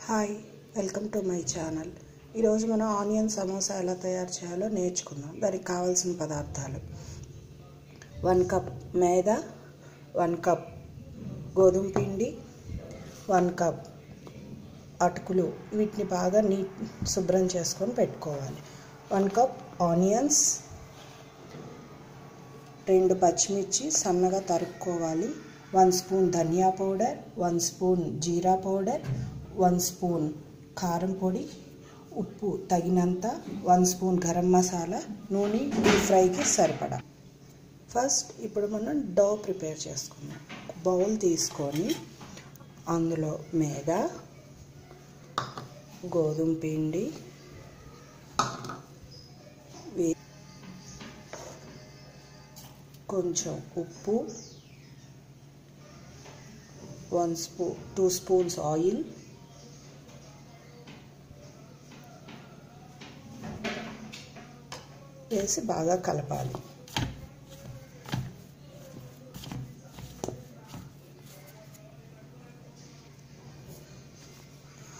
Hi, welcome to my channel. ఈరోజు మనం onion samosa ఎలా తయారు చేయాలో నేర్చుకుందాం. దానికి కావాల్సిన పదార్థాలు: 1 కప్ మైదా, 1 కప్ గోధుమ పిండి, 1 కప్ అటుకులు. వీటిని బాగా శుభ్రం చేసుకొని పెట్టుకోవాలి. 1 కప్ ఆనియన్స్, 2 పచ్చిమిర్చి సన్నగా తరుక్కోవాలి. 1 స్పూన్ ధనియా పౌడర్, 1 స్పూన్ జీరా పౌడర్, 1 స్పూన్ కారం పొడి, ఉప్పు తగినంత, 1 స్పూన్ గరం మసాలా, నూనె డీప్ ఫ్రైకి సరిపడా. ఫస్ట్ ఇప్పుడు మనం డో ప్రిపేర్ చేసుకుందాం. బౌల్ తీసుకొని అందులో మైదా, గోధుమ పిండి, కొంచెం ఉప్పు, 2 స్పూన్స్ ఆయిల్, వేసి బాగా కలపాలి.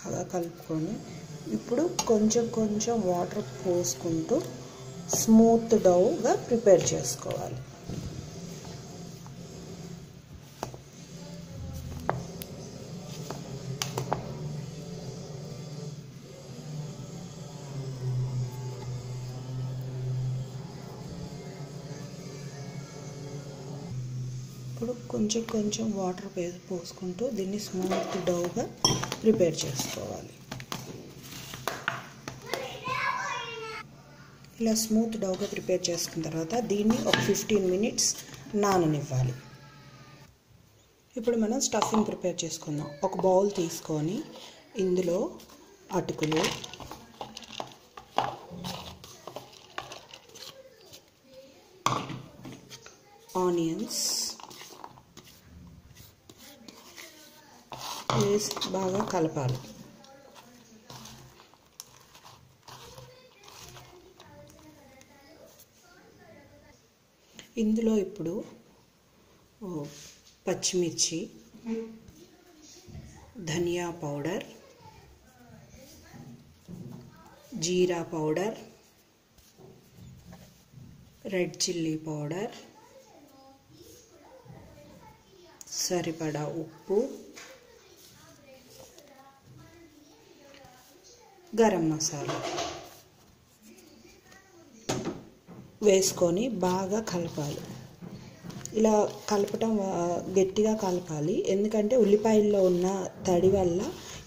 బాగా కలుపుకొని ఇప్పుడు కొంచెం వాటర్ పోసుకుంటూ స్మూత్ డౌగా ప్రిపేర్ చేసుకోవాలి. ఇప్పుడు కొంచెం వాటర్ పోసుకుంటూ దీన్ని స్మూత్ డౌగా ప్రిపేర్ చేసుకోవాలి. ఇలా స్మూత్ డౌగా ప్రిపేర్ చేసుకున్న తర్వాత దీన్ని ఒక 15 మినిట్స్ నాననివ్వాలి. ఇప్పుడు మనం స్టఫింగ్ ప్రిపేర్ చేసుకుందాం. ఒక బౌల్ తీసుకొని ఇందులో అటుకులు, ఆనియన్స్ వేసి బాగా కలపాలి. ఇందులో ఇప్పుడు పచ్చిమిర్చి, ధనియా పౌడర్, జీరా పౌడర్, రెడ్ చిల్లీ పౌడర్, సరిపడా ఉప్పు, గరం మసాలా వేసుకొని బాగా కలపాలి. ఇలా కలపటం గట్టిగా కలపాలి, ఎందుకంటే ఉల్లిపాయల్లో ఉన్న తడి వల్ల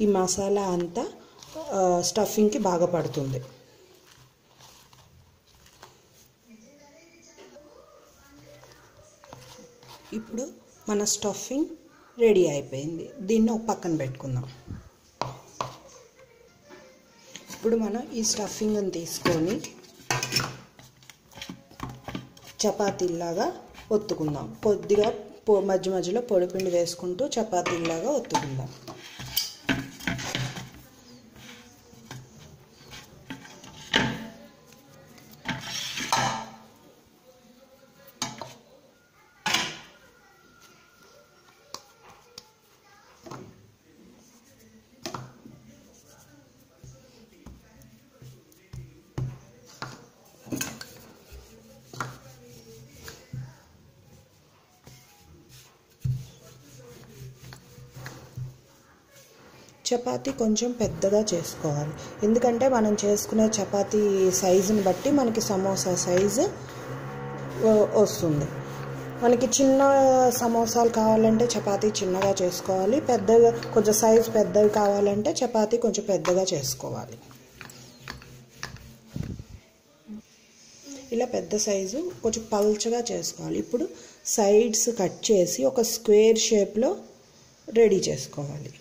ఈ మసాలా అంతా స్టఫింగ్కి బాగా పడుతుంది. ఇప్పుడు మన స్టఫింగ్ రెడీ అయిపోయింది. దీన్ని ఒక పక్కన పెట్టుకుందాం. ఇప్పుడు మనం ఈ స్టఫింగ్ని తీసుకొని చపాతీలాగా ఒత్తుకుందాం. కొద్దిగా మధ్యలో పొడిపిండి వేసుకుంటూ చపాతీలాగా ఒత్తుకుందాం. చపాతీ కొంచెం పెద్దగా చేసుకోవాలి, ఎందుకంటే మనం చేసుకునే చపాతీ సైజుని బట్టి మనకి సమోసా సైజు వస్తుంది. మనకి చిన్న సమోసాలు కావాలంటే చపాతీ చిన్నగా చేసుకోవాలి, పెద్దగా కొంచెం సైజు పెద్దవి కావాలంటే చపాతీ కొంచెం పెద్దగా చేసుకోవాలి. ఇలా పెద్ద సైజు కొంచెం పల్చగా చేసుకోవాలి. ఇప్పుడు సైడ్స్ కట్ చేసి ఒక స్క్వేర్ షేప్లో రెడీ చేసుకోవాలి.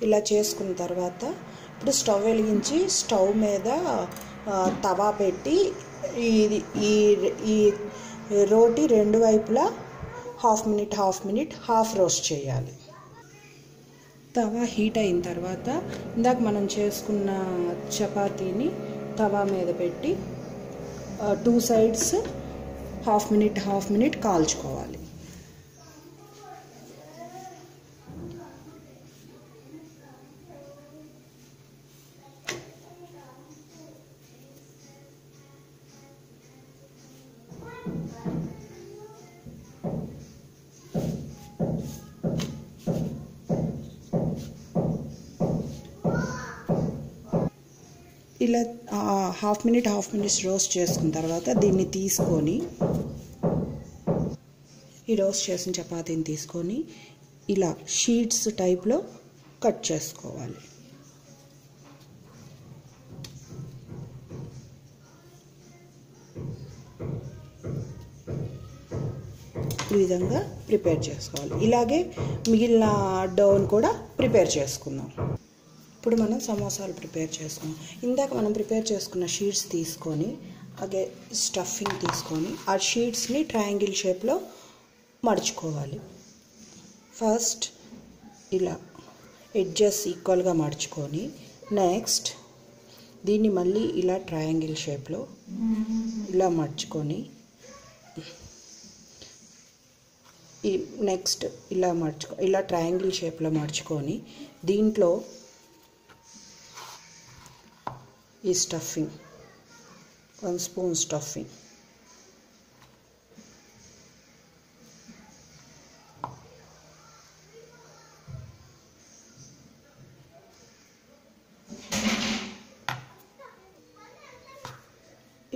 ఇలా చేసుకున్న తర్వాత ఇప్పుడు స్టవ్ వెలిగించి స్టవ్ మీద తవా పెట్టి ఈ రోటీ రెండు వైపులా హాఫ్ మినిట్ హాఫ్ రోస్ట్ చేయాలి. తవా హీట్ అయిన తర్వాత ఇందాక మనం చేసుకున్న చపాతీని తవా మీద పెట్టి 2 సైడ్స్ హాఫ్ మినిట్ కాల్చుకోవాలి. ఇలా హాఫ్ మినిట్ రోస్ట్ చేసుకున్న తర్వాత దీన్ని తీసుకొని ఈ రోస్ట్ చేసిన చపాతీని తీసుకొని ఇలా షీట్స్ టైప్లో కట్ చేసుకోవాలి. ఈ విధంగా ప్రిపేర్ చేసుకోవాలి. ఇలాగే మిగిలిన డౌన్ కూడా ప్రిపేర్ చేసుకుందాం. ఇప్పుడు మనం సమోసాలు ప్రిపేర్ చేసుకున్నాం. ఇందాక మనం ప్రిపేర్ చేసుకున్న షీట్స్ తీసుకొని అలాగే స్టఫింగ్ తీసుకొని ఆ షీట్స్ని ట్రయాంగిల్ షేప్లో మడుచుకోవాలి. ఫస్ట్ ఇలా ఎడ్జెస్ ఈక్వల్గా మడుచుకొని నెక్స్ట్ దీన్ని మళ్ళీ ఇలా ట్రయాంగిల్ షేప్లో ఇలా మడుచుకొని నెక్స్ట్ ఇలా ట్రయాంగిల్ షేప్లో మడుచుకొని దీంట్లో ఈ స్టఫింగ్ 1 స్పూన్ స్టఫింగ్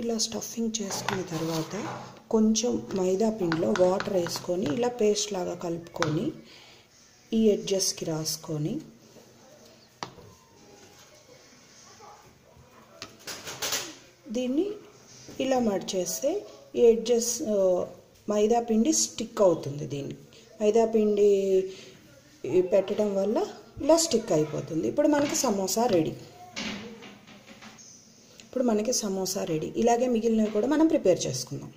ఇలా స్టఫింగ్ చేసుకున్న తర్వాత కొంచెం మైదా పిండిలో వాటర్ వేసుకొని ఇలా పేస్ట్ లాగా కలుపుకొని ఈ ఎడ్జెస్కి రాసుకొని దీన్ని ఇలా మడిచేస్తే ఈ ఎడ్జెస్ మైదా పిండి స్టిక్ అవుతుంది. దీన్ని మైదా పిండి పెట్టడం వల్ల ఇలా స్టిక్ అయిపోతుంది. ఇప్పుడు మనకి సమోసా రెడీ. ఇలాగే మిగిలినవి కూడా మనం ప్రిపేర్ చేసుకుందాం.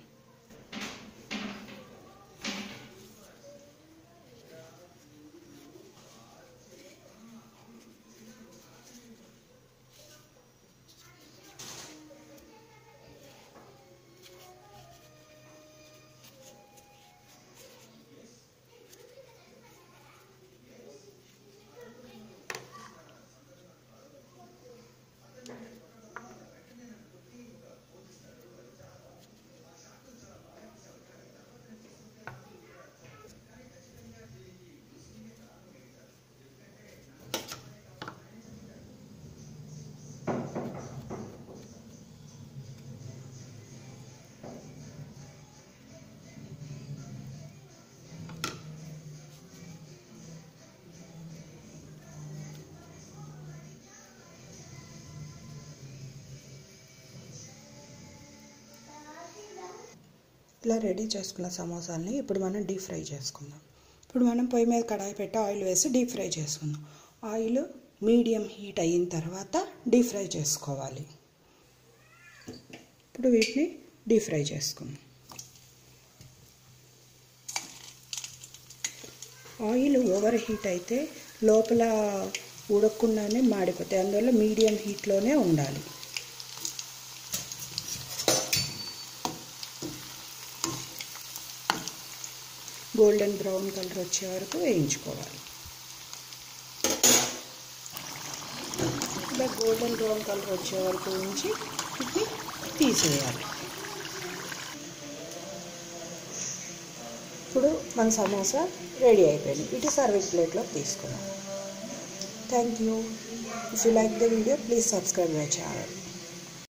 ఇలా రెడీ చేసుకున్న సమోసాలని ఇప్పుడు మనం డీప్ ఫ్రై చేసుకుందాం. ఇప్పుడు మనం పొయ్యి మీద కడాయి పెట్టి ఆయిల్ వేసి డీప్ ఫ్రై చేసుకుందాం. ఆయిల్ మీడియం హీట్ అయిన తర్వాత డీప్ ఫ్రై చేసుకోవాలి. ఇప్పుడు వీటిని డీప్ ఫ్రై చేసుకుందాం. ఆయిల్ ఓవర్ హీట్ అయితే లోపల ఉడకకుండానే మాడిపోతాయి. అందువల్ల మీడియం హీట్లోనే ఉండాలి. గోల్డెన్ బ్రౌన్ కలర్ వచ్చే వరకు వేయించుకోవాలి. ఇలా గోల్డెన్ బ్రౌన్ కలర్ వచ్చే వరకు ఉంచి ఇది తీసేయాలి. ఇప్పుడు మన సమోసా రెడీ అయిపోయింది. ఇటు సర్వింగ్ ప్లేట్లో తీసుకున్నాం. Thank you. If you like the video please subscribe my channel.